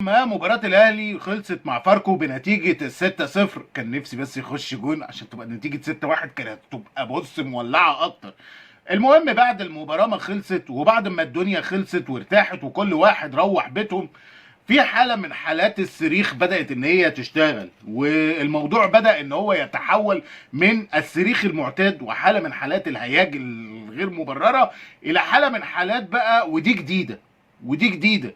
ما مباراة الأهلي خلصت مع فاركو بنتيجة 6-0. كان نفسي بس يخش جون عشان تبقى نتيجة 6-1، كانت تبقى بص مولعة أكتر. المهم بعد المباراة ما خلصت وبعد ما الدنيا خلصت وارتاحت وكل واحد روح بيتهم، في حالة من حالات الصريخ بدأت إن هي تشتغل، والموضوع بدأ إن هو يتحول من الصريخ المعتاد وحالة من حالات الهياج الغير مبررة إلى حالة من حالات بقى، ودي جديدة. ودي جديدة.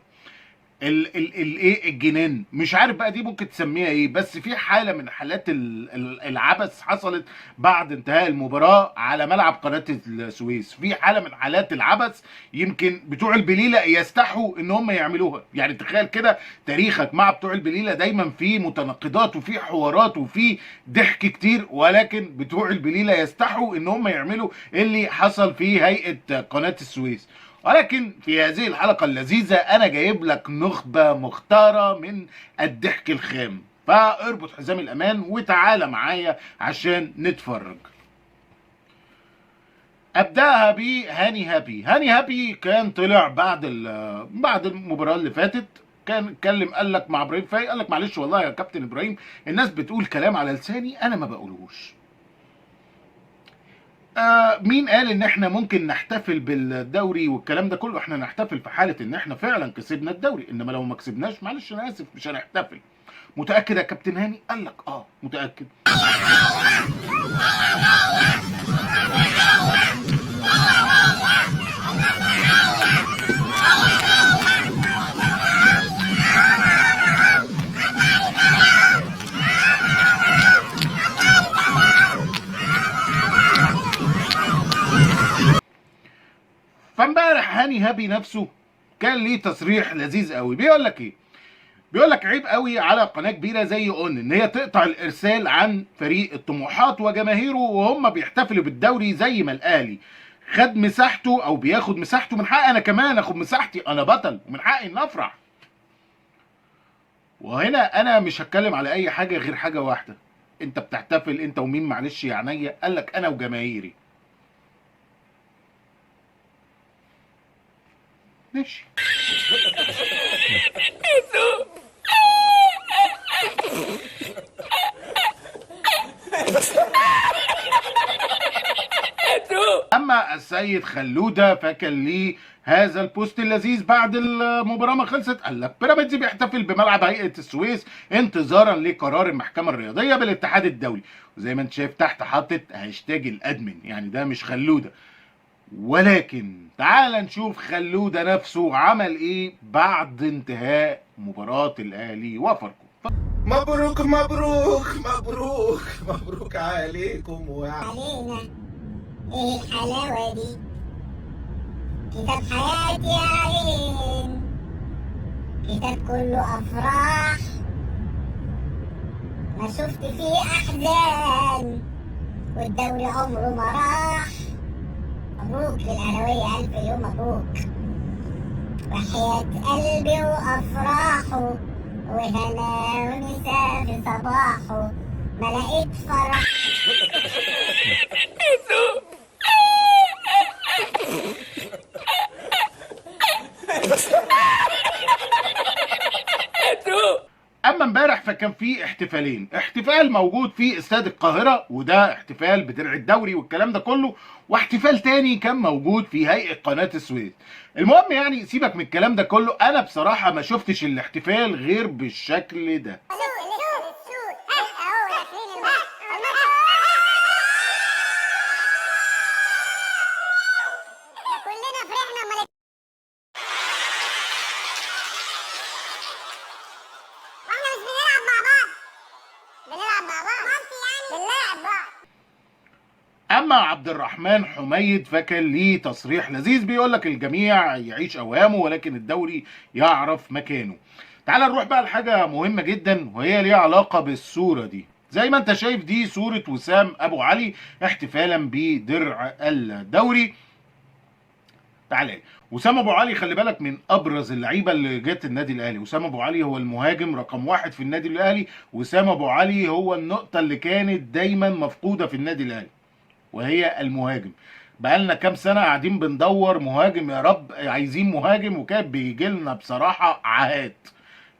الايه الجنان، مش عارف بقى دي ممكن تسميها ايه، بس في حاله من حالات العبث حصلت بعد انتهاء المباراه على ملعب قناه السويس. في حاله من حالات العبث يمكن بتوع البليله يستحوا ان هم يعملوها. يعني تخيل كده تاريخك مع بتوع البليله دايما في متناقضات وفي حوارات وفي ضحك كتير، ولكن بتوع البليله يستحوا ان هم يعملوا اللي حصل في هيئه قناه السويس. ولكن في هذه الحلقة اللذيذة أنا جايب لك نخبة مختارة من الضحك الخام، فاربط حزام الأمان وتعالى معايا عشان نتفرج. أبدأها بهاني هابي. هاني هابي كان طلع بعد المباراة اللي فاتت، كان اتكلم قال لك مع ابراهيم فايق، قال لك معلش والله يا كابتن ابراهيم، الناس بتقول كلام على لساني انا ما بقولهوش. مين قال ان احنا ممكن نحتفل بالدوري والكلام ده كله؟ احنا نحتفل في حالة ان احنا فعلا كسبنا الدوري، انما لو ما كسبناش معلش انا اسف مش هنحتفل. متأكد يا كابتن هاني؟ قال لك متأكد. فامبارح هاني هابي نفسه كان ليه تصريح لذيذ قوي، بيقول لك ايه؟ بيقول لك عيب قوي على قناه كبيره زي اون ان هي تقطع الارسال عن فريق الطموحات وجماهيره وهم بيحتفلوا بالدوري زي ما الاهلي خد مساحته او بياخد مساحته. من حقي انا كمان اخد مساحتي، انا بطل ومن حقي ان افرح. وهنا انا مش هتكلم على اي حاجه غير حاجه واحده. انت بتحتفل انت ومين معلش يا عينيا؟ قال لك انا وجماهيري. ماشي. اما السيد خلوده فكان ليه هذا البوست اللذيذ بعد المباراه ما خلصت، قال لك بيراميدز بيحتفل بملعب هيئه السويس انتظارا لقرار المحكمه الرياضيه بالاتحاد الدولي. وزي ما انت شايف تحت حاطط هاشتاج الادمن، يعني ده مش خلوده. ولكن تعال نشوف خلوده نفسه عمل ايه بعد انتهاء مباراه الاهلي وفاركو. مبروك مبروك مبروك مبروك عليكم علينا. ايه الحلاوة دي؟ كتاب حياتي يا عين، كتاب كله أفراح ما شفت فيه أحزان، والدوري عمره ما راح. مبروك للأهلاوية، ألف يوم مبروك، وحياة قلبي وأفراحه وهنا ونساء في صباحه ما لقيت فرح. اما امبارح فكان في احتفالين، احتفال موجود في استاد القاهره وده احتفال بدرع الدوري والكلام ده كله، واحتفال تاني كان موجود في هيئه قناه السويس. المهم يعني سيبك من الكلام ده كله، انا بصراحه ما شفتش الاحتفال غير بالشكل ده. اما عبد الرحمن حميد فكان ليه تصريح لذيذ بيقول لك الجميع يعيش اوهامه ولكن الدوري يعرف مكانه. تعال نروح بقى لحاجه مهمه جدا وهي ليها علاقه بالصوره دي. زي ما انت شايف دي صوره وسام ابو علي احتفالا بدرع الدوري. تعالى، وسام ابو علي خلي بالك من ابرز اللعيبه اللي جت النادي الاهلي. وسام ابو علي هو المهاجم رقم واحد في النادي الاهلي. وسام ابو علي هو النقطه اللي كانت دايما مفقوده في النادي الاهلي وهي المهاجم. بقالنا كام سنه قاعدين بندور مهاجم، يا رب عايزين مهاجم، وكان بيجي لنا بصراحه عاهات.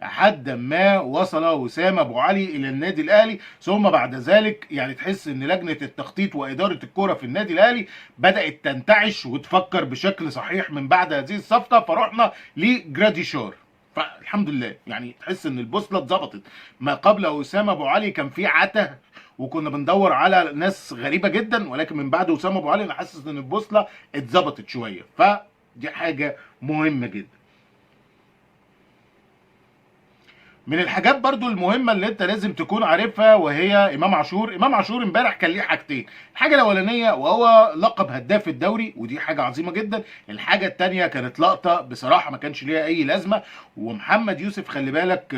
لحد ما وصل وسام ابو علي الى النادي الاهلي. ثم بعد ذلك يعني تحس ان لجنه التخطيط واداره الكره في النادي الاهلي بدات تنتعش وتفكر بشكل صحيح من بعد هذه الصفقه، فرحنا لجراديشار. فالحمد لله يعني تحس ان البوصله اتظبطت. ما قبل وسام ابو علي كان في عته وكنا بندور على ناس غريبه جدا، ولكن من بعد وسام ابو علي انا حاسس ان البوصله اتظبطت شويه، فدي حاجه مهمه جدا. من الحاجات برضو المهمة اللي انت لازم تكون عارفها وهي امام عاشور. امام عاشور امبارح كان ليه حاجتين، الحاجة الاولانية وهو لقب هداف الدوري ودي حاجة عظيمة جدا، الحاجة التانية كانت لقطة بصراحة ما كانش ليها اي لازمة، ومحمد يوسف خلي بالك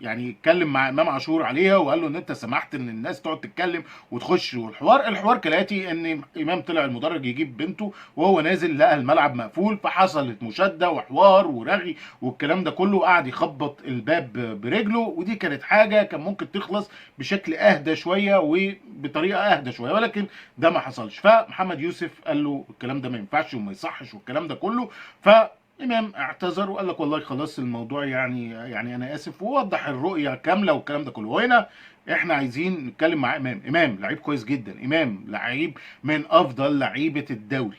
يعني اتكلم مع امام عاشور عليها وقال له ان انت سمحت ان الناس تقعد تتكلم وتخش، والحوار كالاتي ان امام طلع المدرج يجيب بنته وهو نازل لقى الملعب مقفول، فحصلت مشادة وحوار ورغي والكلام ده كله، قعد يخبط الباب برجله، ودي كانت حاجه كان ممكن تخلص بشكل اهدى شويه وبطريقه اهدى شويه، ولكن ده ما حصلش. فمحمد يوسف قال له الكلام ده ما ينفعش وما يصحش والكلام ده كله، فامام اعتذر وقال لك والله خلاص الموضوع يعني انا اسف، ووضح الرؤيه كامله والكلام ده كله. وهنا احنا عايزين نتكلم مع امام لعيب كويس جدا، امام لعيب من افضل لعيبه الدوري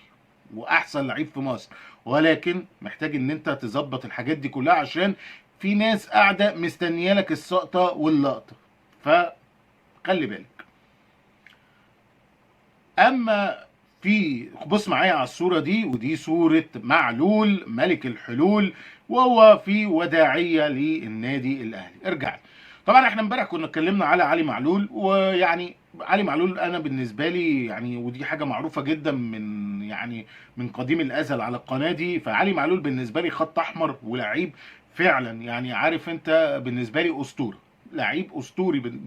واحسن لعيب في مصر، ولكن محتاج ان انت تظبط الحاجات دي كلها عشان في ناس قاعده مستنيه لك السقطه واللقطه، فخلي بالك. اما في بص معايا على الصوره دي، ودي صوره معلول ملك الحلول وهو في وداعيه للنادي الاهلي. ارجع لي. طبعا احنا امبارح كنا اتكلمنا على علي معلول، ويعني علي معلول انا بالنسبه لي يعني ودي حاجه معروفه جدا من قديم الازل على القناه دي، فعلي معلول بالنسبه لي خط احمر ولعيب فعلا، يعني عارف انت بالنسبه لي اسطوره، لعيب اسطوري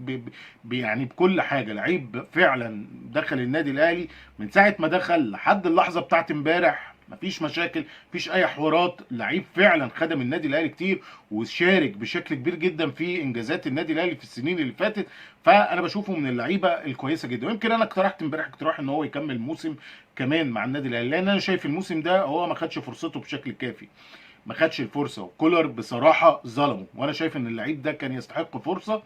يعني بكل حاجه، لعيب فعلا دخل النادي الاهلي من ساعه ما دخل لحد اللحظه بتاعت امبارح مفيش مشاكل، مفيش اي حوارات، لعيب فعلا خدم النادي الاهلي كتير وشارك بشكل كبير جدا في انجازات النادي الاهلي في السنين اللي فاتت، فانا بشوفه من اللعيبه الكويسه جدا. ويمكن انا اقترحت امبارح اقتراح ان هو يكمل موسم كمان مع النادي الاهلي، لان انا شايف الموسم ده هو ما خدش فرصته بشكل كافي، ما خدش الفرصه، وكولر بصراحه ظلمه، وانا شايف ان اللعيب ده كان يستحق فرصه،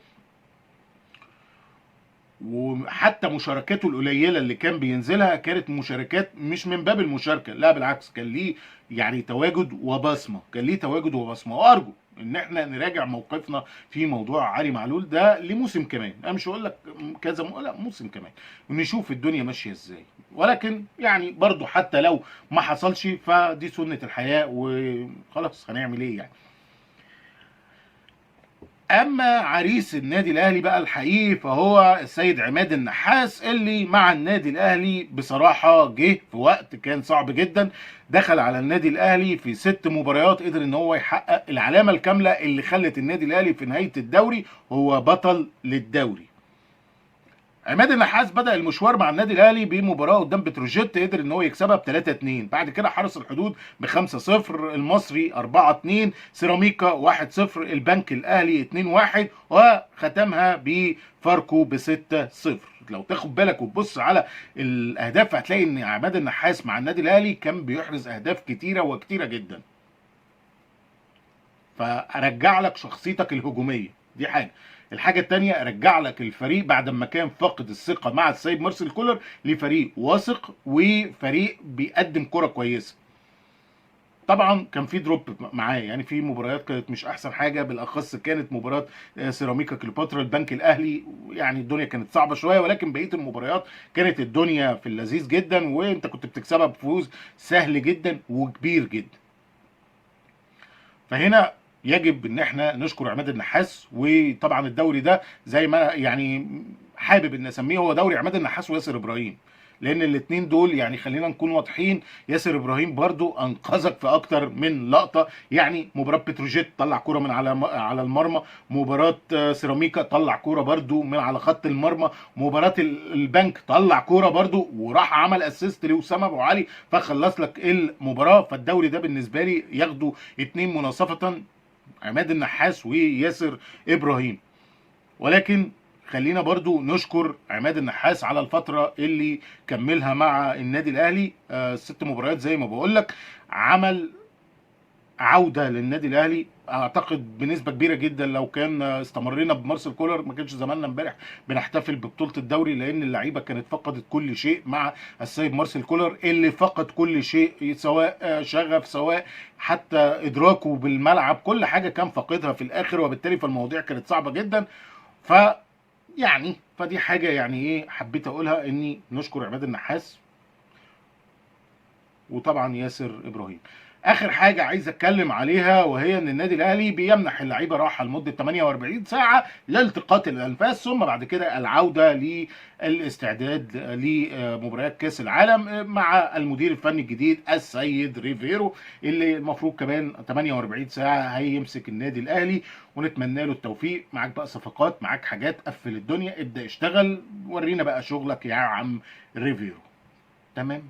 وحتى مشاركاته القليله اللي كان بينزلها كانت مشاركات مش من باب المشاركه، لا بالعكس كان ليه يعني تواجد وبصمه، كان ليه تواجد وبصمه. وارجو ان احنا نراجع موقفنا في موضوع علي معلول ده لموسم كمان، انا مش هقول لك كذا لا موسم كمان، ونشوف الدنيا ماشيه ازاي. ولكن يعني برضو حتى لو ما حصلش فدي سنه الحياه وخلاص هنعمل ايه يعني. اما عريس النادي الاهلي بقى الحقيقي فهو السيد عماد النحاس، اللي مع النادي الاهلي بصراحه جه في وقت كان صعب جدا، دخل على النادي الاهلي في 6 مباريات قدر ان هو يحقق العلامه الكامله اللي خلت النادي الاهلي في نهايه الدوري هو بطل للدوري. عماد النحاس بدأ المشوار مع النادي الاهلي بمباراه قدام بتروجيت قدر ان هو يكسبها ب 3-2، بعد كده حرس الحدود ب 5-0، المصري 4-2، سيراميكا 1-0، البنك الاهلي 2-1، وختمها بفاركو ب 6-0. لو تاخد بالك وتبص على الاهداف هتلاقي ان عماد النحاس مع النادي الاهلي كان بيحرز اهداف كتيره وكتيره جدا، فارجع لك شخصيتك الهجوميه، دي حاجه. الحاجه الثانيه ارجع لك الفريق بعد ما كان فاقد الثقه مع السيد مارسيل كولر لفريق واثق وفريق بيقدم كره كويسه. طبعا كان في دروب معاه، يعني في مباريات كانت مش احسن حاجه، بالاخص كانت مباراه سيراميكا كليوباترا البنك الاهلي، يعني الدنيا كانت صعبه شويه، ولكن بقيه المباريات كانت الدنيا في اللذيذ جدا، وانت كنت بتكسبها بفوز سهل جدا وكبير جدا. فهنا يجب ان احنا نشكر عماد النحاس، وطبعا الدوري ده زي ما يعني حابب ان اسميه هو دوري عماد النحاس وياسر ابراهيم، لان الاثنين دول يعني خلينا نكون واضحين، ياسر ابراهيم برضو انقذك في اكتر من لقطه، يعني مباراه بتروجيت طلع كوره من على المرمى، مباراه سيراميكا طلع كوره برضو من على خط المرمى، مباراه البنك طلع كوره برضو وراح عمل اسيست لوسام ابو علي فخلص لك المباراه. فالدوري ده بالنسبه لي ياخدوا 2 مناصفه، عماد النحاس وياسر ابراهيم. ولكن خلينا برضو نشكر عماد النحاس على الفترة اللي كملها مع النادي الاهلي، 6 مباريات زي ما بقول لك، عمل عوده للنادي الاهلي. اعتقد بنسبه كبيره جدا لو كان استمرينا بمارسيل كولر ما كانش زماننا امبارح بنحتفل ببطوله الدوري، لان اللعيبه كانت فقدت كل شيء مع السيد مارسيل كولر اللي فقد كل شيء، سواء شغف، سواء حتى ادراكه بالملعب، كل حاجه كان فاقدها في الاخر، وبالتالي فالمواضيع كانت صعبه جدا. ف يعني فدي حاجه يعني ايه حبيت اقولها، اني نشكر عماد النحاس وطبعا ياسر ابراهيم. اخر حاجه عايز اتكلم عليها وهي ان النادي الاهلي بيمنح اللعيبه راحه لمده 48 ساعه لالتقاط الانفاس، ثم بعد كده العوده للاستعداد لمباريات كاس العالم مع المدير الفني الجديد السيد ريفيرو، اللي المفروض كمان 48 ساعه هيمسك النادي الاهلي، ونتمنى له التوفيق. معاك بقى صفقات، معاك حاجات، قفل الدنيا، ابدا اشتغل، ورينا بقى شغلك يا عم ريفيرو. تمام.